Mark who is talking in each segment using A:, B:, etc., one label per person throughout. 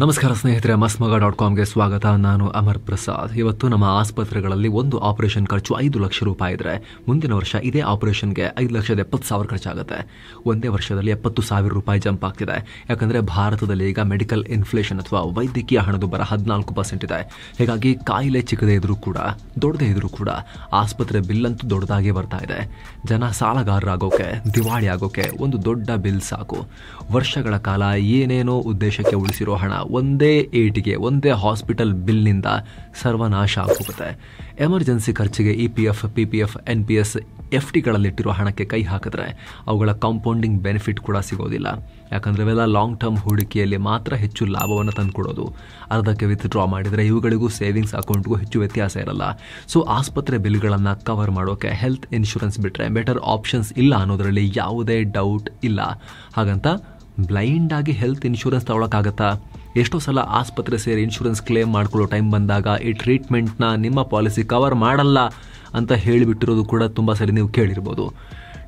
A: ನಮಸ್ಕಾರ ಸ್ನೇಹಿತರೆ, ಮಸ್ಮಗ.comಗೆ ಸ್ವಾಗತ. ನಾನು ಅಮರ್ ಪ್ರಸಾದ್. ಇವತ್ತು ನಮ್ಮ ಆಸ್ಪತ್ರೆಗಳಲ್ಲಿ ಒಂದು ಆಪರೇಷನ್ ಖರ್ಚು 5 ಲಕ್ಷ ರೂಪಾಯಿ ಇದ್ರೆ ಮುಂದಿನ ವರ್ಷ ಇದೇ ಆಪರೇಷನ್ಗೆ 5,70,000 ಖರ್ಚಾಗುತ್ತೆ. ಒಂದೇ ವರ್ಷದಲ್ಲಿ 70,000 ರೂಪಾಯಿ ಜಂಪ್ ಆಗ್ತಿದೆ. ಯಾಕಂದ್ರೆ ಭಾರತದಲ್ಲಿ ಈಗ ಮೆಡಿಕಲ್ ಇನ್ಫ್ಲೇಷನ್ ಅಥವಾ ವೈದ್ಯಕೀಯ ಹಣದುಬ್ಬರ 14% ಇದೆ. ಹೀಗಾಗಿ ಕಾಯಿಲೆ ಚಿಕ್ಕದೇ ಇದ್ರೂ ಕೂಡ ದೊಡ್ಡದೇ ಇದ್ರೂ ಕೂಡ ಆಸ್ಪತ್ರೆ ಬಿಲ್ ಅಂತೂ ದೊಡ್ಡದಾಗಿ ಬರ್ತಾ ಇದೆ. ಜನ ಸಾಲಗಾರರಾಗೋಕೆ, ದಿವಾಳಿ ಆಗೋಕೆ ಒಂದು ದೊಡ್ಡ ಬಿಲ್ ಸಾಕು. ವರ್ಷಗಳ ಕಾಲ ಏನೇನೋ ಉದ್ದೇಶಕ್ಕೆ ಉಳಿಸಿರೋ ಹಣ ಒಂದೇ ಏಟಿಗೆ, ಒಂದೇ ಹಾಸ್ಪಿಟಲ್ ಬಿಲ್ನಿಂದ ಸರ್ವನಾಶ ಆಗೋಗುತ್ತೆ. ಎಮರ್ಜೆನ್ಸಿ ಖರ್ಚಿಗೆ EPF, PPF, NPS, FTಗಳಲ್ಲಿಟ್ಟಿರೋ ಹಣಕ್ಕೆ ಕೈ ಹಾಕಿದ್ರೆ ಅವುಗಳ ಕಾಂಪೌಂಡಿಂಗ್ ಬೆನಿಫಿಟ್ ಕೂಡ ಸಿಗೋದಿಲ್ಲ. ಯಾಕಂದರೆ ಇವೆಲ್ಲ ಲಾಂಗ್ ಟರ್ಮ್ ಹೂಡಿಕೆಯಲ್ಲಿ ಮಾತ್ರ ಹೆಚ್ಚು ಲಾಭವನ್ನು ತಂದುಕೊಡೋದು. ಅರ್ಧಕ್ಕೆ ವಿತ್ಡ್ರಾ ಮಾಡಿದರೆ ಇವುಗಳಿಗೂ ಸೇವಿಂಗ್ಸ್ ಅಕೌಂಟ್ಗೂ ಹೆಚ್ಚು ವ್ಯತ್ಯಾಸ ಇರಲ್ಲ. ಸೊ ಆಸ್ಪತ್ರೆ ಬಿಲ್ಗಳನ್ನು ಕವರ್ ಮಾಡೋಕೆ ಹೆಲ್ತ್ ಇನ್ಶೂರೆನ್ಸ್ ಬಿಟ್ಟರೆ ಬೆಟರ್ ಆಪ್ಷನ್ಸ್ ಇಲ್ಲ ಅನ್ನೋದರಲ್ಲಿ ಯಾವುದೇ ಡೌಟ್ ಇಲ್ಲ. ಹಾಗಂತ ಬ್ಲೈಂಡ್ ಆಗಿ ಹೆಲ್ತ್ ಇನ್ಶೂರೆನ್ಸ್ ತಗೊಳಕ್ಕಾಗತ್ತಾ? ಎಷ್ಟೋ ಸಲ ಆಸ್ಪತ್ರೆ ಸೇರಿ ಇನ್ಶೂರೆನ್ಸ್ ಕ್ಲೇಮ್ ಮಾಡ್ಕೊಳ್ಳೋ ಟೈಮ್ ಬಂದಾಗ ಈ ಟ್ರೀಟ್ಮೆಂಟ್ನ ನಿಮ್ಮ ಪಾಲಿಸಿ ಕವರ್ ಮಾಡಲ್ಲ ಅಂತ ಹೇಳಿಬಿಟ್ಟಿರೋದು ಕೂಡ ತುಂಬ ಸರಿ ನೀವು ಕೇಳಿರ್ಬೋದು.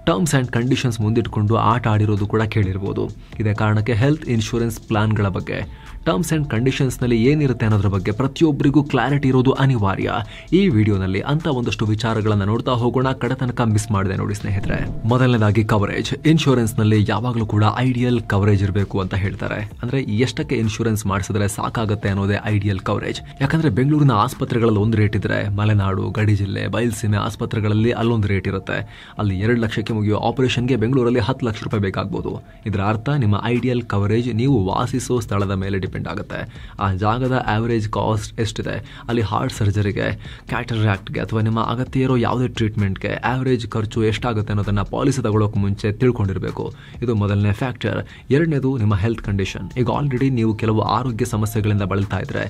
A: ಟರ್ಮ್ಸ್ ಆ್ಯಂಡ್ ಕಂಡೀಷನ್ಸ್ ಮುಂದಿಟ್ಕೊಂಡು ಆಟ ಆಡಿರೋದು ಕೂಡ ಕೇಳಿರ್ಬೋದು. ಇದೇ ಕಾರಣಕ್ಕೆ ಹೆಲ್ತ್ ಇನ್ಶೂರೆನ್ಸ್ ಪ್ಲಾನ್ಗಳ ಬಗ್ಗೆ, ಟರ್ಮ್ಸ್ ಆ್ಯಂಡ್ ಕಂಡೀಷನ್ಸ್ನಲ್ಲಿ ಏನಿರುತ್ತೆ ಅನ್ನೋದ್ರ ಬಗ್ಗೆ ಪ್ರತಿಯೊಬ್ಬರಿಗೂ ಕ್ಲಾರಿಟಿ ಇರೋದು ಅನಿವಾರ್ಯ. ಈ ವಿಡಿಯೋನಲ್ಲಿ ಅಂತ ಒಂದಷ್ಟು ವಿಚಾರಗಳನ್ನು ನೋಡ್ತಾ ಹೋಗೋಣ. ಕಡೆ ತನಕ ಮಿಸ್ ಮಾಡಿದೆ ನೋಡಿ ಸ್ನೇಹಿತರೆ. ಮೊದಲನೇದಾಗಿ ಕವರೇಜ್. ಇನ್ಶೂರೆನ್ಸ್ನಲ್ಲಿ ಯಾವಾಗಲೂ ಕೂಡ ಐಡಿಯಲ್ ಕವರೇಜ್ ಇರಬೇಕು ಅಂತ ಹೇಳ್ತಾರೆ. ಅಂದರೆ ಎಷ್ಟಕ್ಕೆ ಇನ್ಶೂರೆನ್ಸ್ ಮಾಡಿಸಿದ್ರೆ ಸಾಕಾಗುತ್ತೆ ಅನ್ನೋದೇ ಐಡಿಯಲ್ ಕವರೇಜ್. ಯಾಕಂದರೆ ಬೆಂಗಳೂರಿನ ಆಸ್ಪತ್ರೆಗಳಲ್ಲಿ ಒಂದು ರೇಟ್ ಇದ್ರೆ, ಮಲೆನಾಡು, ಗಡಿ ಜಿಲ್ಲೆ, ಬಯಲುಸೀಮೆ ಆಸ್ಪತ್ರೆಗಳಲ್ಲಿ ಅಲ್ಲೊಂದು ರೇಟ್ ಇರುತ್ತೆ. ಅಲ್ಲಿ 2 ಲಕ್ಷಕ್ಕೆ ಮುಗಿಯೋ ಆಪರೇಷನ್ಗೆ ಬೆಂಗಳೂರಲ್ಲಿ 10 ಲಕ್ಷ ರೂಪಾಯಿ ಬೇಕಾಗಬಹುದು. ಇದರ ಅರ್ಥ ನಿಮ್ಮ ಐಡಿಯಲ್ ಕವರೇಜ್ ನೀವು ವಾಸಿಸೋ ಸ್ಥಳದ ಮೇಲೆ ಡಿಪೆಂಡ್ ಆಗುತ್ತೆ. ಆ ಜಾಗದ ಆವರೇಜ್ ಕಾಸ್ಟ್ ಎಷ್ಟಿದೆ, ಅಲ್ಲಿ ಹಾರ್ಟ್ ಸರ್ಜರಿಗೆ, ಕ್ಯಾಟರಾಕ್ಟ್ಗೆ ಅಥವಾ ನಿಮ್ಮ ಅಗತ್ಯ ಇರೋ ಯಾವುದೇ ಟ್ರೀಟ್ಮೆಂಟ್ಗೆ ಆವರೇಜ್ ಖರ್ಚು ಎಷ್ಟಾಗುತ್ತೆ ಅನ್ನೋದನ್ನ ಪಾಲಿಸಿ ತಗೊಳ್ಳೋಕೆ ಮುಂಚೆ ತಿಳ್ಕೊಂಡಿರಬೇಕು. ಇದು ಮೊದಲನೇ ಫ್ಯಾಕ್ಟರ್. ಎರಡನೇದು ನಿಮ್ಮ ಹೆಲ್ತ್ ಕಂಡೀಷನ್. ಈಗ ಆಲ್ರೆಡಿ ನೀವು ಕೆಲವು ಆರೋಗ್ಯ ಸಮಸ್ಯೆಗಳಿಂದ ಬಳಲ್ತಾ ಇದ್ರೆ,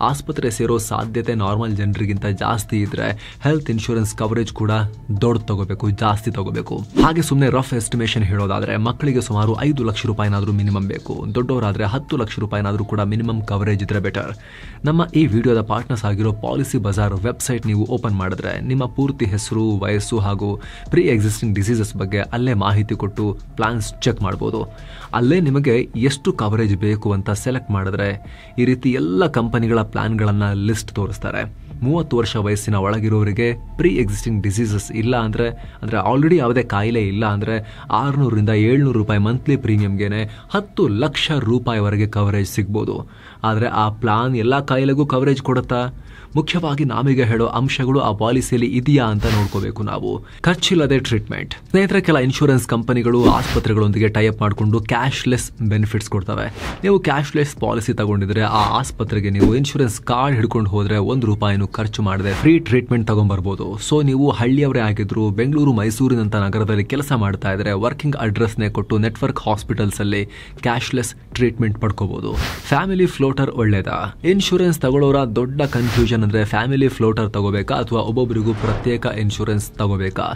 A: ಆಸ್ಪತ್ರೆ ಸೇರೋ ಸಾಧ್ಯತೆ ನಾರ್ಮಲ್ ಜನರಿಗಿಂತ ಜಾಸ್ತಿ ಇದ್ರೆ ಹೆಲ್ತ್ ಇನ್ಶೂರೆನ್ಸ್ ಕವರೇಜ್ ಕೂಡ ದೊಡ್ಡ ತಗೋಬೇಕು, ಜಾಸ್ತಿ ತಗೋಬೇಕು. ಹಾಗೆ ಸುಮ್ಮನೆ ರಫ್ ಎಸ್ಟಿಮೇಷನ್ ಹೇಳೋದಾದ್ರೆ ಮಕ್ಕಳಿಗೆ ಸುಮಾರು 5 ಲಕ್ಷ ರೂಪಾಯಿನಾದ್ರೂ ಮಿನಿಮಮ್ ಬೇಕು. ದೊಡ್ಡವರಾದ್ರೆ 10 ಲಕ್ಷ ರೂಪಾಯಿನಾದ್ರೂ ಕೂಡ ಮಿನಿಮಮ್ ಕವರೇಜ್ ಇದ್ರೆ ಬೆಟರ್. ನಮ್ಮ ಈ ವಿಡಿಯೋದ ಪಾರ್ಟ್ನರ್ಸ್ ಆಗಿರೋ ಪಾಲಿಸಿ ಬಜಾರ್ ವೆಬ್ಸೈಟ್ ನೀವು ಓಪನ್ ಮಾಡಿದ್ರೆ ನಿಮ್ಮ ಪೂರ್ತಿ ಹೆಸರು, ವಯಸ್ಸು ಹಾಗೂ ಪ್ರೀ ಎಕ್ಸಿಸ್ಟಿಂಗ್ ಡಿಸೀಸಸ್ ಬಗ್ಗೆ ಅಲ್ಲೇ ಮಾಹಿತಿ ಕೊಟ್ಟು ಪ್ಲಾನ್ಸ್ ಚೆಕ್ ಮಾಡ್ಬೋದು. ಅಲ್ಲೇ ನಿಮಗೆ ಎಷ್ಟು ಕವರೇಜ್ ಬೇಕು ಅಂತ ಸೆಲೆಕ್ಟ್ ಮಾಡಿದ್ರೆ ಈ ರೀತಿ ಎಲ್ಲ ಕಂಪನಿಗಳ ಪ್ಲಾನ್ಗಳನ್ನು ಲಿಸ್ಟ್ ತೋರಿಸ್ತಾರೆ. 30 ವರ್ಷ ವಯಸ್ಸಿನ ಒಳಗಿರೋರಿಗೆ ಪ್ರೀ ಎಕ್ಸಿಸ್ಟಿಂಗ್ ಡಿಸೀಸಸ್ ಇಲ್ಲ ಅಂದರೆ ಆಲ್ರೆಡಿ ಯಾವುದೇ ಕಾಯಿಲೆ ಇಲ್ಲ ಅಂದರೆ 600 ರಿಂದ 700 ರೂಪಾಯಿ ಮಂತ್ಲಿ ಪ್ರೀಮಿಯಂಗೆ 10 ಲಕ್ಷ ರೂಪಾಯಿವರೆಗೆ ಕವರೇಜ್ ಸಿಗ್ಬೋದು. ಆದರೆ ಆ ಪ್ಲಾನ್ ಎಲ್ಲ ಕಾಯಿಲೆಗೂ ಕವರೇಜ್ ಕೊಡುತ್ತಾ? ಮುಖ್ಯವಾಗಿ ನಾವೀಗ ಹೇಳೋ ಅಂಶಗಳು ಆ ಪಾಲಿಸಿಯಲ್ಲಿ ಇದೆಯಾ ಅಂತ ನೋಡ್ಕೋಬೇಕು ನಾವು. ಖರ್ಚಿಲ್ಲದೆ ಟ್ರೀಟ್ಮೆಂಟ್. ಸ್ನೇಹಿತರೆ, ಕೆಲ ಇನ್ಶೂರೆನ್ಸ್ ಕಂಪನಿಗಳು ಆಸ್ಪತ್ರೆಗಳೊಂದಿಗೆ ಟೈಅಪ್ ಮಾಡಿಕೊಂಡು ಕ್ಯಾಶ್ಲೆಸ್ ಬೆನಿಫಿಟ್ಸ್ ಕೊಡ್ತವೆ. ನೀವು ಕ್ಯಾಶ್ಲೆಸ್ ಪಾಲಿಸಿ ತಗೊಂಡಿದ್ರೆ ಆ ಆಸ್ಪತ್ರೆಗೆ ನೀವು ಇನ್ಶೂರೆನ್ಸ್ ಕಾರ್ಡ್ ಹಿಡ್ಕೊಂಡು ಹೋದ್ರೆ 1 ರೂಪಾಯಿನೂ ಖರ್ಚು ಮಾಡದೆ ಫ್ರೀ ಟ್ರೀಟ್ಮೆಂಟ್ ತಗೊಂಡ್ಬರ್ಬೋದು. ಸೊ ನೀವು ಹಳ್ಳಿಯವರೇ ಆಗಿದ್ರು, ಬೆಂಗಳೂರು, ಮೈಸೂರಿನಂತ ನಗರದಲ್ಲಿ ಕೆಲಸ ಮಾಡ್ತಾ ಇದ್ರೆ ವರ್ಕಿಂಗ್ ಅಡ್ರೆಸ್ನೇ ಕೊಟ್ಟು ನೆಟ್ವರ್ಕ್ ಹಾಸ್ಪಿಟಲ್ಸ್ ಅಲ್ಲಿ ಕ್ಯಾಶ್ಲೆಸ್ ಟ್ರೀಟ್ಮೆಂಟ್ ಪಡ್ಕೋಬಹುದು. ಫ್ಯಾಮಿಲಿ ಫ್ಲೋಟರ್ ಒಳ್ಳೇದಾ? ಇನ್ಶೂರೆನ್ಸ್ ತಗೊಳ್ಳೋರ ದೊಡ್ಡ ಕನ್ಫ್ಯೂಷನ್ ಅಂದ್ರೆ ಫ್ಯಾಮಿಲಿ ಫ್ಲೋಟರ್ ತಗೋಬೇಕಾ ಅಥವಾ ಒಬ್ಬೊಬ್ಬರಿಗೂ ಪ್ರತ್ಯೇಕ ಇನ್ಶೂರೆನ್ಸ್ ತಗೋಬೇಕಾ?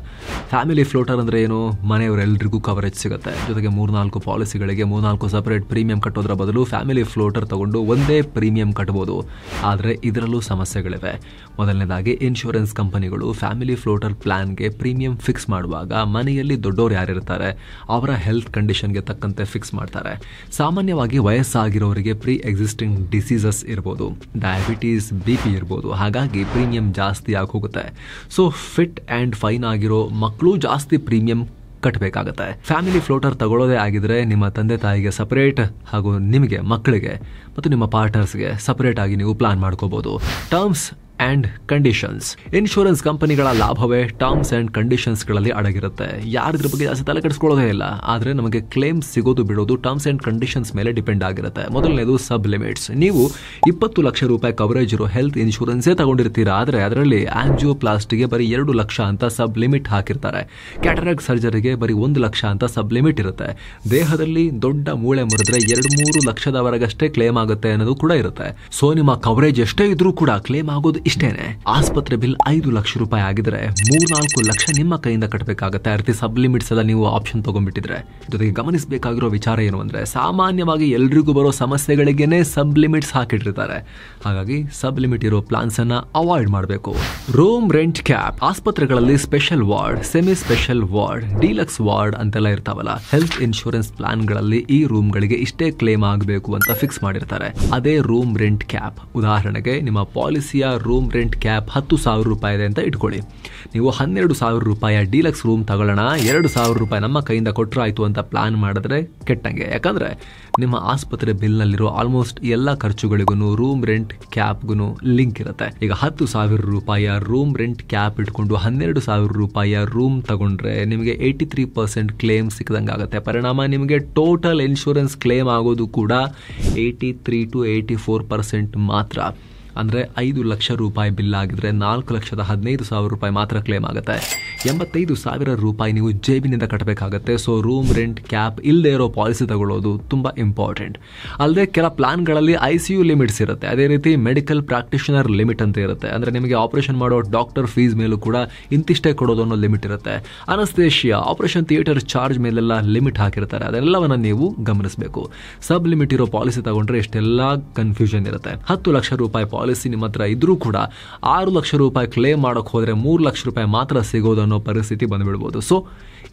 A: ಫ್ಯಾಮಿಲಿ ಫ್ಲೋಟರ್ ಅಂದ್ರೆ ಏನು? ಮನೆಯವರೆಲ್ಲರಿಗೂ ಕವರೇಜ್ ಸಿಗುತ್ತೆ. ಜೊತೆಗೆ 3-4 ಪಾಲಿಸಿಗಳಿಗೆ 3-4 ಸಪರೇಟ್ ಪ್ರೀಮಿಯಂ ಕಟ್ಟೋದ್ರ ಬದಲು ಫ್ಯಾಮಿಲಿ ಫ್ಲೋಟರ್ ತಗೊಂಡು ಒಂದೇ ಪ್ರೀಮಿಯಂ ಕಟ್ಟಬಹುದು. ಆದರೆ ಇದರಲ್ಲೂ ಸಮಸ್ಯೆಗಳಿವೆ. ಮೊದಲನೇದಾಗಿ ಇನ್ಶೂರೆನ್ಸ್ ಕಂಪನಿಗಳು ಫ್ಯಾಮಿಲಿ ಫ್ಲೋಟರ್ ಪ್ಲಾನ್ಗೆ ಪ್ರೀಮಿಯಂ ಫಿಕ್ಸ್ ಮಾಡುವಾಗ ಮನೆಯಲ್ಲಿ ದೊಡ್ಡವರು ಯಾರಿರ್ತಾರೆ ಅವರ ಹೆಲ್ತ್ ಕಂಡೀಷನ್ಗೆ ತಕ್ಕಂತೆ ಫಿಕ್ಸ್ ಮಾಡ್ತಾರೆ. ಸಾಮಾನ್ಯವಾಗಿ ವಯಸ್ಸಾಗಿರೋರಿಗೆ ಪ್ರೀ ಎಕ್ಸಿಸ್ಟಿಂಗ್ ಡಿಸೀಸಸ್ ಇರ್ಬೋದು, ಡಯಾಬಿಟೀಸ್, BP ಇರ್ಬೋದು. ಹಾಗಾಗಿ ಪ್ರೀಮಿಯಂ ಜಾಸ್ತಿ ಆಗಿ ಹೋಗುತ್ತೆ. ಸೊ ಫಿಟ್ ಅಂಡ್ ಫೈನ್ ಆಗಿರೋ ಮಕ್ಕಳು ಜಾಸ್ತಿ ಪ್ರೀಮಿಯಂ ಕಟ್ಟಬೇಕಾಗತ್ತೆ. ಫ್ಯಾಮಿಲಿ ಫ್ಲೋಟರ್ ತಗೊಳ್ಳೋದೇ ಆಗಿದ್ರೆ ನಿಮ್ಮ ತಂದೆ ತಾಯಿಗೆ ಸಪರೇಟ್ ಹಾಗೂ ನಿಮಗೆ, ಮಕ್ಕಳಿಗೆ ಮತ್ತು ನಿಮ್ಮ ಪಾರ್ಟ್ನರ್ಸ್ಗೆ ಸಪರೇಟ್ ಆಗಿ ನೀವು ಪ್ಲಾನ್ ಮಾಡ್ಕೋಬಹುದು. Terms and conditions. ಇನ್ಶೂರೆನ್ಸ್ ಕಂಪನಿಗಳ ಲಾಭವೇ ಟರ್ಮ್ಸ್ ಅಂಡ್ ಕಂಡೀಷನ್ಸ್ಗಳಲ್ಲಿ ಅಡಗಿರುತ್ತೆ. ಯಾರಿದ್ರ ಬಗ್ಗೆ ಜಾಸ್ತಿ ತಲೆ ಕೆಡಿಸ್ಕೊಳ್ಳೋದೇ ಇಲ್ಲ. ಆದರೆ ನಮಗೆ ಕ್ಲೇಮ್ ಸಿಗೋದು ಬಿಡೋದು ಟರ್ಮ್ಸ್ ಅಂಡ್ ಕಂಡೀಷನ್ಸ್ ಮೇಲೆ ಡಿಪೆಂಡ್ ಆಗಿರುತ್ತೆ. ಮೊದಲನೇದು ಸಬ್ ಲಿಮಿಟ್ಸ್. ನೀವು 20 ಲಕ್ಷ ರೂಪಾಯಿ ಕವರೇಜ್ ಇರೋ ಹೆಲ್ತ್ ಇನ್ಶೂರೆನ್ಸೇ ತಗೊಂಡಿರ್ತೀರಾ, ಆದರೆ ಅದರಲ್ಲಿ ಆಂಜಿಯೋಪ್ಲಾಸ್ಟಿಗೆ ಬರೀ 2 ಲಕ್ಷ ಅಂತ ಸಬ್ ಲಿಮಿಟ್ ಹಾಕಿರ್ತಾರೆ. ಕ್ಯಾಟರಾಕ್ಟ್ ಸರ್ಜರಿಗೆ ಬರೀ 1 ಲಕ್ಷ ಅಂತ ಸಬ್ ಲಿಮಿಟ್ ಇರುತ್ತೆ. ದೇಹದಲ್ಲಿ ದೊಡ್ಡ ಮೂಳೆ ಮುರಿದ್ರೆ 2-3 ಲಕ್ಷದವರೆಗಷ್ಟೇ ಕ್ಲೇಮ್ ಆಗುತ್ತೆ ಅನ್ನೋದು ಕೂಡ ಇರುತ್ತೆ. ಸೊ ನಿಮ್ಮ ಕವರೇಜ್ ಎಷ್ಟೇ ಇದ್ರೂ ಕೂಡ ಕ್ಲೇಮ್ ಆಗೋದು ಇಷ್ಟೇನೆ, ಆಸ್ಪತ್ರೆ ಬಿಲ್ 5 ಲಕ್ಷ ರೂಪಾಯಿ ಆಗಿದ್ರೆ 3-4 ಲಕ್ಷ ನಿಮ್ಮ ಕೈಯಿಂದ ಕಟ್ಟಬೇಕಾಗತ್ತೆ. ಆ ರೀತಿ ಸಬ್ ಲಿಮಿಟ್ಸ್ ಎಲ್ಲ ನೀವು ಆಪ್ಷನ್ ತಗೊಂಡ್ಬಿಟ್ಟಿದ್ರೆ. ಜೊತೆಗೆ ಗಮನಿಸಬೇಕಾಗಿರೋ ವಿಚಾರ ಏನು ಅಂದ್ರೆ, ಸಾಮಾನ್ಯವಾಗಿ ಎಲ್ರಿಗೂ ಬರೋ ಸಮಸ್ಯೆಗಳಿಗೇನೆ ಸಬ್ ಲಿಮಿಟ್ಸ್ ಹಾಕಿಟ್ಟಿರ್ತಾರೆ. ಹಾಗಾಗಿ ಸಬ್ ಲಿಮಿಟ್ ಇರೋ ಪ್ಲಾನ್ಸ್ ಅನ್ನ ಅವಾಯ್ಡ್ ಮಾಡಬೇಕು. Room rent cap. ಆಸ್ಪತ್ರೆಗಳಲ್ಲಿ special ward, semi special ward, deluxe ward ಅಂತೆಲ್ಲ ಇರ್ತಾವಲ್ಲ. ಹೆಲ್ತ್ ಇನ್ಶೂರೆನ್ಸ್ ಪ್ಲಾನ್ ಗಳಲ್ಲಿ ಈ ರೂಮ್ ಗಳಿಗೆ ಇಷ್ಟೇ ಕ್ಲೇಮ್ ಆಗಬೇಕು ಅಂತ ಫಿಕ್ಸ್ ಮಾಡಿರ್ತಾರೆ. ಅದೇ ರೂಮ್ ರೆಂಟ್ ಕ್ಯಾಪ್. ಉದಾಹರಣೆಗೆ ನಿಮ್ಮ ಪಾಲಿಸಿಯ ರೂಮ್ ರೆಂಟ್ ಕ್ಯಾಪ್ 10,000 ರೂಪಾಯಿ ಇದೆ ಅಂತ ಇಟ್ಕೊಳ್ಳಿ. ನೀವು 12,000 ರೂಪಾಯಿ ಡೀಲಕ್ಸ್ ರೂಮ್ ತಗೊಳ್ಳೋಣ, 2,000 ರೂಪಾಯಿ ನಮ್ಮ ಕೈಯಿಂದ ಕೊಟ್ಟರಾಯ್ತು ಅಂತ ಪ್ಲಾನ್ ಮಾಡಿದ್ರೆ ಕೆಟ್ಟಂಗೆ. ಯಾಕಂದ್ರೆ ನಿಮ್ಮ ಆಸ್ಪತ್ರೆ ಬಿಲ್ ನಲ್ಲಿರೋ ಆಲ್ಮೋಸ್ಟ್ ಎಲ್ಲ ಖರ್ಚುಗಳಿಗೂ ರೂಮ್ ರೆಂಟ್ ಕ್ಯಾಪ್ಗೂ ಲಿಂಕ್ ಇರುತ್ತೆ. ಈಗ 10,000 ರೂಪಾಯಿಯ ರೂಮ್ ರೆಂಟ್ ಕ್ಯಾಪ್ ಇಟ್ಕೊಂಡು 12,000 ರೂಪಾಯಿಯ ರೂಮ್ ತಗೊಂಡ್ರೆ ನಿಮಗೆ 83% ಕ್ಲೇಮ್ ಸಿಕ್ಕದಂಗಾಗುತ್ತೆ. ಪರಿಣಾಮ ನಿಮಗೆ ಟೋಟಲ್ ಇನ್ಶೂರೆನ್ಸ್ ಕ್ಲೇಮ್ ಆಗೋದು ಕೂಡ 83 to 84% ಮಾತ್ರ. ಅಂದರೆ 5 ಲಕ್ಷ ರೂಪಾಯಿ ಬಿಲ್ ಆಗಿದ್ರೆ 4,15,000 ರೂಪಾಯಿ ಮಾತ್ರ ಕ್ಲೇಮ್ ಆಗುತ್ತೆ. 85,000 ರೂಪಾಯಿ ನೀವು ಜೇಬಿನಿಂದ ಕಟ್ಟಬೇಕಾಗತ್ತೆ. ಸೊ ರೂಮ್ ರೆಂಟ್ ಕ್ಯಾಪ್ ಇಲ್ಲದೆ ಇರೋ ಪಾಲಿಸಿ ತಗೊಳ್ಳೋದು ತುಂಬ ಇಂಪಾರ್ಟೆಂಟ್. ಅಲ್ಲದೆ ಕೆಲ ಪ್ಲಾನ್ಗಳಲ್ಲಿ ICU ಲಿಮಿಟ್ಸ್ ಇರುತ್ತೆ. ಅದೇ ರೀತಿ ಮೆಡಿಕಲ್ ಪ್ರಾಕ್ಟಿಷನರ್ ಲಿಮಿಟ್ ಅಂತ ಇರುತ್ತೆ. ಅಂದರೆ ನಿಮಗೆ ಆಪರೇಷನ್ ಮಾಡೋ ಡಾಕ್ಟರ್ ಫೀಸ್ ಮೇಲೂ ಕೂಡ ಇಂತಿಷ್ಟೇ ಕೊಡೋದು ಅನ್ನೋ ಲಿಮಿಟ್ ಇರುತ್ತೆ. ಅನಸ್ತೇಷಿಯಾ, ಆಪರೇಷನ್ ಥಿಯೇಟರ್ ಚಾರ್ಜ್ ಮೇಲೆಲ್ಲ ಲಿಮಿಟ್ ಹಾಕಿರ್ತಾರೆ. ಅದೆಲ್ಲವನ್ನ ನೀವು ಗಮನಿಸಬೇಕು. ಸಬ್ ಲಿಮಿಟ್ ಇರೋ ಪಾಲಿಸಿ ತಗೊಂಡ್ರೆ ಇಷ್ಟೆಲ್ಲ ಕನ್ಫ್ಯೂಷನ್ ಇರುತ್ತೆ. 10 ಲಕ್ಷ ರೂಪಾಯಿ ಪಾಲಿಸಿ ನಿಮ್ಮ ಹತ್ರ ಇದ್ರೂ ಕೂಡ 6 ಲಕ್ಷ ರೂಪಾಯಿ ಕ್ಲೇಮ್ ಮಾಡೋಕೆ ಹೋದ್ರೆ 3 ಲಕ್ಷ ರೂಪಾಯಿ ಮಾತ್ರ ಸಿಗೋದು ಅನ್ನೋ ಪರಿಸ್ಥಿತಿ ಬಂದ್ಬಿಡ್ಬೋದು. ಸೊ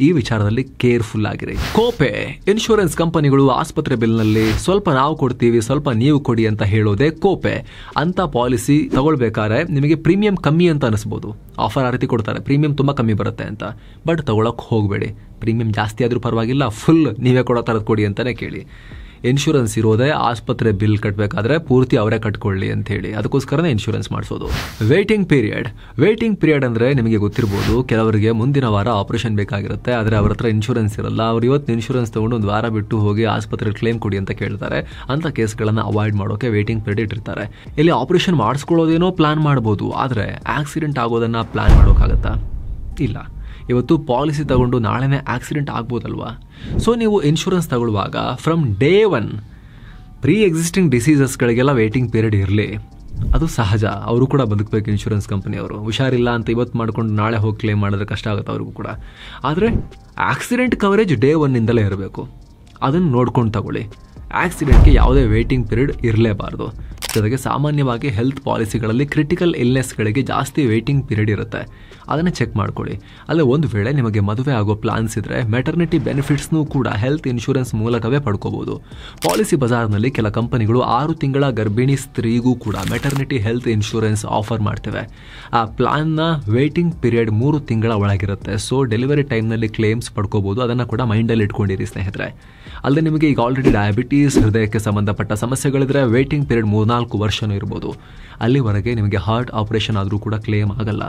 A: ಈ ವಿಚಾರದಲ್ಲಿ ಕೇರ್ಫುಲ್ ಆಗಿರಿ. ಕೋಪೆ. ಇನ್ಶೂರೆನ್ಸ್ ಕಂಪನಿಗಳು ಆಸ್ಪತ್ರೆ ಬಿಲ್ ನಲ್ಲಿ ಸ್ವಲ್ಪ ನಾವು ಕೊಡ್ತೀವಿ, ಸ್ವಲ್ಪ ನೀವು ಕೊಡಿ ಅಂತ ಹೇಳೋದೇ ಕೋಪೆ. ಅಂತ ಪಾಲಿಸಿ ತಗೊಳ್ಬೇಕಾದ್ರೆ ನಿಮಗೆ ಪ್ರೀಮಿಯಂ ಕಮ್ಮಿ ಅಂತ ಅನಿಸ್ಬೋದು. ಆಫರ್ ಆ ರೀತಿ ಕೊಡ್ತಾರೆ, ಪ್ರೀಮಿಯಂ ತುಂಬಾ ಕಮ್ಮಿ ಬರುತ್ತೆ ಅಂತ. ಬಟ್ ತಗೊಳಕ್ ಹೋಗಬೇಡಿ. ಪ್ರೀಮಿಯಂ ಜಾಸ್ತಿ ಆದ್ರೂ ಪರವಾಗಿಲ್ಲ, ಫುಲ್ ನೀವೇ ಕೊಡೋ ತರದ್ ಕೊಡಿ ಅಂತಾನೆ ಕೇಳಿ. ಇನ್ಶೂರೆನ್ಸ್ ಇರೋದೇ ಆಸ್ಪತ್ರೆ ಬಿಲ್ ಕಟ್ಟಬೇಕಾದ್ರೆ ಪೂರ್ತಿ ಅವರೇ ಕಟ್ಕೊಳ್ಳಿ ಅಂತ ಹೇಳಿ. ಅದಕ್ಕೋಸ್ಕರನೇ ಇನ್ಶೂರೆನ್ಸ್ ಮಾಡಿಸೋದು. Waiting period. ವೇಟಿಂಗ್ ಪೀರಿಯಡ್ ಅಂದ್ರೆ ನಿಮಗೆ ಗೊತ್ತಿರಬಹುದು, ಕೆಲವರಿಗೆ ಮುಂದಿನ ವಾರ ಆಪರೇಷನ್ ಬೇಕಾಗಿರುತ್ತೆ, ಆದರೆ ಅವ್ರ ಹತ್ರ ಇನ್ಶೂರೆನ್ಸ್ ಇರಲ್ಲ. ಅವ್ರು ಇವತ್ತು ಇನ್ಶೂರೆನ್ಸ್ ತಗೊಂಡು ಒಂದು ವಾರ ಬಿಟ್ಟು ಹೋಗಿ ಆಸ್ಪತ್ರೆಯಲ್ಲಿ ಕ್ಲೇಮ್ ಕೊಡಿ ಅಂತ ಕೇಳ್ತಾರೆ. ಅಂತ ಕೇಸ್ಗಳನ್ನ ಅವಾಯ್ಡ್ ಮಾಡೋಕೆ ವೇಟಿಂಗ್ ಪೀರಿಯಡ್ ಇಟ್ಟಿರ್ತಾರೆ. ಇಲ್ಲಿ ಆಪರೇಷನ್ ಮಾಡಿಸ್ಕೊಳ್ಳೋದೇನೋ ಪ್ಲಾನ್ ಮಾಡ್ಬೋದು, ಆದರೆ ಆಕ್ಸಿಡೆಂಟ್ ಆಗೋದನ್ನ ಪ್ಲಾನ್ ಮಾಡೋಕ್ಕಾಗತ್ತಾ? ಇಲ್ಲ. ಇವತ್ತು ಪಾಲಿಸಿ ತಗೊಂಡು ನಾಳೆನೇ ಆಕ್ಸಿಡೆಂಟ್ ಆಗ್ಬೋದಲ್ವಾ? ಸೊ ನೀವು ಇನ್ಶೂರೆನ್ಸ್ ತಗೊಳ್ಳುವಾಗ ಫ್ರಮ್ ಡೇ 1 ಪ್ರೀ ಎಕ್ಸಿಸ್ಟಿಂಗ್ ಡಿಸೀಸಸ್ಗಳಿಗೆಲ್ಲ ವೇಟಿಂಗ್ ಪೀರಿಯಡ್ ಇರಲಿ. ಅದು ಸಹಜ, ಅವರು ಕೂಡ ಬದುಕಬೇಕು. ಇನ್ಶೂರೆನ್ಸ್ ಕಂಪನಿಯವರು ಹುಷಾರಿಲ್ಲ ಅಂತ ಇವತ್ತು ಮಾಡ್ಕೊಂಡು ನಾಳೆ ಹೋಗಿ ಕ್ಲೇಮ್ ಮಾಡಿದ್ರೆ ಕಷ್ಟ ಆಗುತ್ತೆ ಅವ್ರಿಗೂ ಕೂಡ. ಆದರೆ ಆಕ್ಸಿಡೆಂಟ್ ಕವರೇಜ್ ಡೇ 1 ಇರಬೇಕು. ಅದನ್ನು ನೋಡ್ಕೊಂಡು ತಗೊಳ್ಳಿ. ಆಕ್ಸಿಡೆಂಟ್ಗೆ ಯಾವುದೇ ವೇಟಿಂಗ್ ಪೀರಿಯಡ್ ಇರಲೇಬಾರ್ದು. ಜೊತೆಗೆ ಸಾಮಾನ್ಯವಾಗಿ ಹೆಲ್ತ್ ಪಾಲಿಸಿಗಳಲ್ಲಿ ಕ್ರಿಟಿಕಲ್ ಇಲ್ನೆಸ್ಗಳಿಗೆ ಜಾಸ್ತಿ ವೇಟಿಂಗ್ ಪೀರಿಯಡ್ ಇರುತ್ತೆ. ಅದನ್ನು ಚೆಕ್ ಮಾಡ್ಕೊಳ್ಳಿ. ಅಲ್ಲೇ ಒಂದು ವೇಳೆ ನಿಮಗೆ ಮದುವೆ ಆಗೋ ಪ್ಲಾನ್ಸ್ ಇದ್ರೆ ಮೆಟರ್ನಿಟಿ ಬೆನಿಫಿಟ್ಸ್ನೂ ಕೂಡ ಹೆಲ್ತ್ ಇನ್ಶೂರೆನ್ಸ್ ಮೂಲಕವೇ ಪಡ್ಕೋಬಹುದು. ಪಾಲಿಸಿ ಬಜಾರ್ನಲ್ಲಿ ಕೆಲ ಕಂಪನಿಗಳು 6 ತಿಂಗಳ ಗರ್ಭಿಣಿ ಸ್ತ್ರೀಗೂ ಕೂಡ ಮೆಟರ್ನಿಟಿ ಹೆಲ್ತ್ ಇನ್ಶೂರೆನ್ಸ್ ಆಫರ್ ಮಾಡ್ತೇವೆ. ಆ ಪ್ಲಾನ್ನ ವೇಟಿಂಗ್ ಪೀರಿಯಡ್ 3 ತಿಂಗಳ ಒಳಗಿರುತ್ತೆ. ಸೊ ಡೆಲಿವರಿ ಟೈಮ್ನಲ್ಲಿ ಕ್ಲೇಮ್ಸ್ ಪಡ್ಕೋಬಹುದು. ಅದನ್ನು ಕೂಡ ಮೈಂಡಲ್ಲಿ ಇಟ್ಕೊಂಡಿರಿ ಸ್ನೇಹಿತರೆ. ಅಲ್ಲದೆ ನಿಮಗೆ ಈಗ ಆಲ್ರೆಡಿ ಡಯಾಬಿಟೀಸ್, ಹೃದಯಕ್ಕೆ ಸಂಬಂಧಪಟ್ಟ ಸಮಸ್ಯೆಗಳಿದ್ರೆ ವೇಟಿಂಗ್ ಪೀರಿಯಡ್ 3-4 ವರ್ಷನೂ ಇರ್ಬೋದು. ಅಲ್ಲಿವರೆಗೆ ನಿಮಗೆ ಹಾರ್ಟ್ ಆಪರೇಷನ್ ಆದರೂ ಕೂಡ ಕ್ಲೇಮ್ ಆಗಲ್ಲ.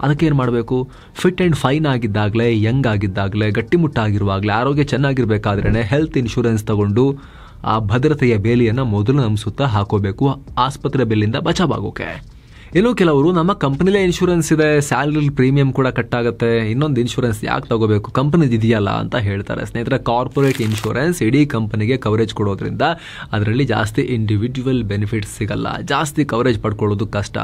A: ಅದಕ್ಕೆ ಏನು ಮಾಡಬೇಕು? ಫಿಟ್ ಆ್ಯಂಡ್ ಫೈನ್ ಆಗಿದ್ದಾಗಲೇ, ಯಂಗ್ ಆಗಿದ್ದಾಗಲೇ, ಗಟ್ಟಿಮುಟ್ಟಾಗಿರುವಾಗಲೇ, ಆರೋಗ್ಯ ಚೆನ್ನಾಗಿರಬೇಕಾದ್ರೇ ಹೆಲ್ತ್ ಇನ್ಶೂರೆನ್ಸ್ ತಗೊಂಡು ಆ ಭದ್ರತೆಯ ಬೇಲಿಯನ್ನು ಮೊದಲು ನಮ್ಮ ಸುತ್ತ ಹಾಕೋಬೇಕು, ಆಸ್ಪತ್ರೆ ಬಿಲ್ಲಿಂದ ಬಚಾವಾಗೋಕೆ. ಇನ್ನು ಕೆಲವರು ನಮ್ಮ ಕಂಪನಿಲೇ ಇನ್ಶೂರೆನ್ಸ್ ಇದೆ, ಸ್ಯಾಲರಿ ಪ್ರೀಮಿಯಂ ಕೂಡ ಕಟ್ಟಾಗುತ್ತೆ, ಇನ್ನೊಂದು ಇನ್ಶೂರೆನ್ಸ್ ಯಾಕೆ ತಗೋಬೇಕು, ಕಂಪನಿದು ಇದೆಯಲ್ಲ ಅಂತ ಹೇಳ್ತಾರೆ. ಸ್ನೇಹಿತರೆ, ಕಾರ್ಪೊರೇಟ್ ಇನ್ಶೂರೆನ್ಸ್ ಇಡೀ ಕಂಪನಿಗೆ ಕವರೇಜ್ ಕೊಡೋದ್ರಿಂದ ಅದರಲ್ಲಿ ಜಾಸ್ತಿ ಇಂಡಿವಿಜುವಲ್ ಬೆನಿಫಿಟ್ಸ್ ಸಿಗಲ್ಲ, ಜಾಸ್ತಿ ಕವರೇಜ್ ಪಡ್ಕೊಳ್ಳೋದು ಕಷ್ಟ.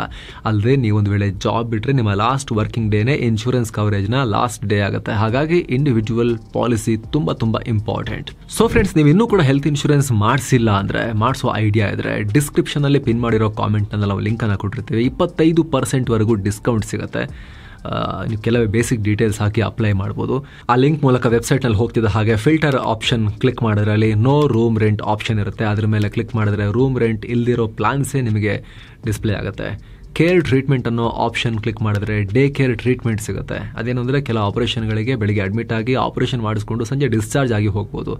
A: ಅಲ್ಲದೆ ನೀವೊಂದು ವೇಳೆ ಜಾಬ್ ಬಿಟ್ಟರೆ ನಿಮ್ಮ ಲಾಸ್ಟ್ ವರ್ಕಿಂಗ್ ಡೇನೇ ಇನ್ಶೂರೆನ್ಸ್ ಕವರೇಜ್ನ ಲಾಸ್ಟ್ ಡೇ ಆಗುತ್ತೆ. ಹಾಗಾಗಿ ಇಂಡಿವಿಜುವಲ್ ಪಾಲಿಸಿ ತುಂಬ ಇಂಪಾರ್ಟೆಂಟ್. ಸೊ ಫ್ರೆಂಡ್ಸ್, ನೀವು ಇನ್ನೂ ಕೂಡ ಹೆಲ್ತ್ ಇನ್ಶೂರೆನ್ಸ್ ಮಾಡಿಸಿಲ್ಲ ಅಂದರೆ, ಮಾಡಿಸೋ ಐಡಿಯಾ ಇದ್ರೆ ಡಿಸ್ಕ್ರಿಪ್ಷನಲ್ಲಿ ಪಿನ್ ಮಾಡಿರೋ ಕಾಮೆಂಟ್ನಲ್ಲಿ ನಾವು ಲಿಂಕನ್ನು ಕೊಟ್ಟಿರ್ತೀವಿ. 25% ವರೆಗೂ ಡಿಸ್ಕೌಂಟ್ ಸಿಗುತ್ತೆ. ನೀವು ಕೆಲವೇ ಬೇಸಿಕ್ ಡೀಟೇಲ್ಸ್ ಹಾಕಿ ಅಪ್ಲೈ ಮಾಡ್ಬೋದು. ಆ ಲಿಂಕ್ ಮೂಲಕ ವೆಬ್ಸೈಟ್ನಲ್ಲಿ ಹೋಗ್ತಿದ್ದ ಹಾಗೆ ಫಿಲ್ಟರ್ ಆಪ್ಷನ್ ಕ್ಲಿಕ್ ಮಾಡಿದ್ರೆ ಅಲ್ಲಿ ನೋ ರೂಮ್ ರೆಂಟ್ ಆಪ್ಷನ್ ಇರುತ್ತೆ. ಅದ್ರ ಮೇಲೆ ಕ್ಲಿಕ್ ಮಾಡಿದ್ರೆ ರೂಮ್ ರೆಂಟ್ ಇಲ್ದಿರೋ ಪ್ಲಾನ್ಸೇ ನಿಮಗೆ ಡಿಸ್ಪ್ಲೇ ಆಗುತ್ತೆ. ಕೇರ್ ಟ್ರೀಟ್ಮೆಂಟ್ ಅನ್ನೋ ಆಪ್ಷನ್ ಕ್ಲಿಕ್ ಮಾಡಿದ್ರೆ ಡೇ ಕೇರ್ ಟ್ರೀಟ್ಮೆಂಟ್ ಸಿಗುತ್ತೆ. ಅದೇನು ಅಂದರೆ ಕೆಲ ಆಪರೇಷನ್ಗಳಿಗೆ ಬೆಳಿಗ್ಗೆ ಅಡ್ಮಿಟ್ ಆಗಿ ಆಪರೇಷನ್ ಮಾಡಿಸ್ಕೊಂಡು ಸಂಜೆ ಡಿಸ್ಚಾರ್ಜ್ ಆಗಿ ಹೋಗ್ಬೋದು.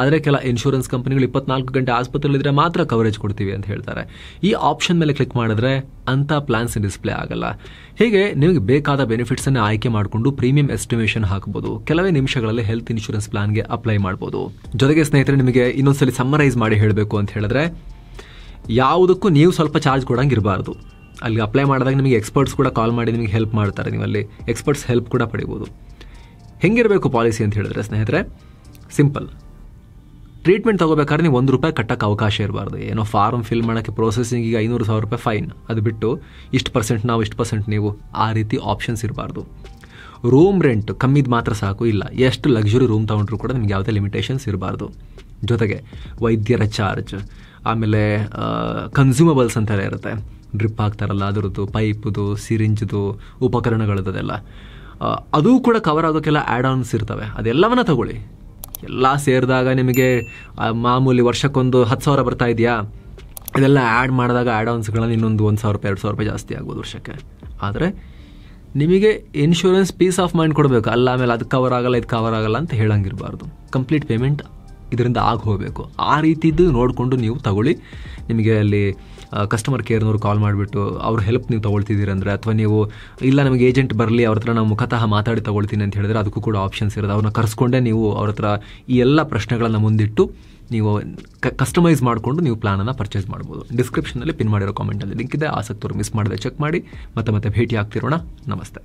A: ಆದರೆ ಕೆಲ ಇನ್ಶೂರೆನ್ಸ್ ಕಂಪನಿಗಳು 24 ಗಂಟೆ ಆಸ್ಪತ್ರೆಯಲ್ಲಿದ್ದರೆ ಮಾತ್ರ ಕವರೇಜ್ ಕೊಡ್ತೀವಿ ಅಂತ ಹೇಳ್ತಾರೆ. ಈ ಆಪ್ಷನ್ ಮೇಲೆ ಕ್ಲಿಕ್ ಮಾಡಿದ್ರೆ ಅಂಥ ಪ್ಲಾನ್ಸ್ ಡಿಸ್ಪ್ಲೇ ಆಗಲ್ಲ. ಹೀಗೆ ನಿಮಗೆ ಬೇಕಾದ ಬೆನಿಫಿಟ್ಸನ್ನು ಆಯ್ಕೆ ಮಾಡಿಕೊಂಡು ಪ್ರೀಮಿಯಂ ಎಸ್ಟಿಮೇಷನ್ ಹಾಕಬಹುದು. ಕೆಲವೇ ನಿಮಿಷಗಳಲ್ಲಿ ಹೆಲ್ತ್ ಇನ್ಶೂರೆನ್ಸ್ ಪ್ಲಾನ್ಗೆ ಅಪ್ಲೈ ಮಾಡ್ಬೋದು. ಜೊತೆಗೆ ಸ್ನೇಹಿತರೆ, ನಿಮಗೆ ಇನ್ನೊಂದ್ಸಲಿ ಸಮ್ಮರೈಸ್ ಮಾಡಿ ಹೇಳಬೇಕು ಅಂತ ಹೇಳಿದ್ರೆ, ಯಾವುದಕ್ಕೂ ನೀವು ಸ್ವಲ್ಪ ಚಾರ್ಜ್ ಕೊಡಂಗಿರಬಾರ್ದು. ಅಲ್ಲಿ ಅಪ್ಲೈ ಮಾಡಿದಾಗ ನಿಮಗೆ ಎಕ್ಸ್ಪರ್ಟ್ಸ್ ಕೂಡ ಕಾಲ್ ಮಾಡಿ ನಿಮಗೆ ಹೆಲ್ಪ್ ಮಾಡ್ತಾರೆ. ನೀವು ಅಲ್ಲಿ ಎಕ್ಸ್ಪರ್ಟ್ಸ್ ಹೆಲ್ಪ್ ಕೂಡ ಪಡಿಬೋದು. ಹೆಂಗಿರಬೇಕು ಪಾಲಿಸಿ ಅಂತ ಹೇಳಿದ್ರೆ ಸ್ನೇಹಿತರೆ, ಸಿಂಪಲ್. ಟ್ರೀಟ್ಮೆಂಟ್ ತೊಗೋಬೇಕಾದ್ರೆ ನೀವು ₹1 ಕಟ್ಟಕ್ಕೆ ಅವಕಾಶ ಇರಬಾರ್ದು. ಏನೋ ಫಾರ್ಮ್ ಫಿಲ್ ಮಾಡೋಕ್ಕೆ ಪ್ರೊಸೆಸಿಂಗಿಗೆ ₹500,000 ಫೈನ್, ಅದು ಬಿಟ್ಟು ಇಷ್ಟು ಪರ್ಸೆಂಟ್ ನಾವು ಇಷ್ಟು ಪರ್ಸೆಂಟ್ ನೀವು, ಆ ರೀತಿ ಆಪ್ಷನ್ಸ್ ಇರಬಾರ್ದು. ರೂಮ್ ರೆಂಟ್ ಕಮ್ಮಿದು ಮಾತ್ರ ಸಾಕು, ಇಲ್ಲ ಎಷ್ಟು ಲಕ್ಸುರಿ ರೂಮ್ ತೊಗೊಂಡ್ರು ಕೂಡ ನಿಮ್ಗೆ ಯಾವುದೇ ಲಿಮಿಟೇಷನ್ಸ್ ಇರಬಾರ್ದು. ಜೊತೆಗೆ ವೈದ್ಯರ ಚಾರ್ಜ್, ಆಮೇಲೆ ಕನ್ಸ್ಯೂಮಬಲ್ಸ್ ಅಂತೆಲ್ಲ ಇರುತ್ತೆ, ಡ್ರಿಪ್ ಹಾಕ್ತಾರಲ್ಲ ಅದರದ್ದು, ಪೈಪ್ದು, ಸಿರಿಂಜ್ದು, ಉಪಕರಣಗಳದ್ದೆಲ್ಲ, ಅದು ಕೂಡ ಕವರ್ ಆಗೋಕ್ಕೆಲ್ಲ ಆ್ಯಡ್ ಆನ್ಸ್ ಇರ್ತವೆ. ಅದೆಲ್ಲವನ್ನ ತಗೊಳ್ಳಿ. ಎಲ್ಲ ಸೇರಿದಾಗ ನಿಮಗೆ ಮಾಮೂಲಿ ವರ್ಷಕ್ಕೊಂದು $10,000 ಬರ್ತಾ ಇದೆಯಾ, ಇದೆಲ್ಲ ಆ್ಯಡ್ ಮಾಡಿದಾಗ ಆ್ಯಡ್ ಆನ್ಸ್ಗಳನ್ನು ಇನ್ನೊಂದು ₹1,000-2,000 ಜಾಸ್ತಿ ಆಗ್ಬೋದು ವರ್ಷಕ್ಕೆ. ಆದರೆ ನಿಮಗೆ ಇನ್ಶೂರೆನ್ಸ್ ಪೀಸ್ ಆಫ್ ಮೈಂಡ್ ಕೊಡಬೇಕು, ಅಲ್ಲ ಆಮೇಲೆ ಅದು ಕವರ್ ಆಗಲ್ಲ ಇದು ಕವರ್ ಆಗಲ್ಲ ಅಂತ ಹೇಳಂಗಿರಬಾರ್ದು. ಕಂಪ್ಲೀಟ್ ಪೇಮೆಂಟ್ ಇದರಿಂದ ಆಗಿ ಹೋಗಬೇಕು. ಆ ರೀತಿದ್ದು ನೋಡಿಕೊಂಡು ನೀವು ತಗೊಳ್ಳಿ. ನಿಮಗೆ ಅಲ್ಲಿ ಕಸ್ಟಮರ್ ಕೇರ್ನವ್ರು ಕಾಲ್ ಮಾಡಿಬಿಟ್ಟು ಅವ್ರ ಹೆಲ್ಪ್ ನೀವು ತೊಗೊಳ್ತಿದ್ದೀರಂದರೆ, ಅಥವಾ ನೀವು ಇಲ್ಲ ನಮಗೆ ಏಜೆಂಟ್ ಬರಲಿ ಅವ್ರ ಹತ್ರ ನಾವು ಮುಖತಃ ಮಾತಾಡಿ ತೊಗೊಳ್ತೀನಿ ಅಂತ ಹೇಳಿದ್ರೆ ಅದಕ್ಕೂ ಕೂಡ ಆಪ್ಷನ್ಸ್ ಇರೋದು. ಅವ್ರನ್ನ ಕರೆಸ್ಕೊಂಡೇ ನೀವು ಅವ್ರ ಹತ್ರ ಈ ಎಲ್ಲ ಪ್ರಶ್ನೆಗಳನ್ನು ಮುಂದಿಟ್ಟು ನೀವು ಕಸ್ಟಮೈಸ್ ಮಾಡಿಕೊಂಡು ನೀವು ಪ್ಲಾನನ್ನು ಪರ್ಚೇಸ್ ಮಾಡ್ಬೋದು. ಡಿಸ್ಕ್ರಿಪ್ಷನಲ್ಲಿ ಪಿನ್ ಮಾಡಿರೋ ಕಾಮೆಂಟಲ್ಲಿ ಲಿಂಕ್ ಇದೆ, ಆಸಕ್ತರು ಮಿಸ್ ಮಾಡದೆ ಚೆಕ್ ಮಾಡಿ. ಮತ್ತೆ ಭೇಟಿ ಆಗ್ತಿರೋಣ. ನಮಸ್ತೆ.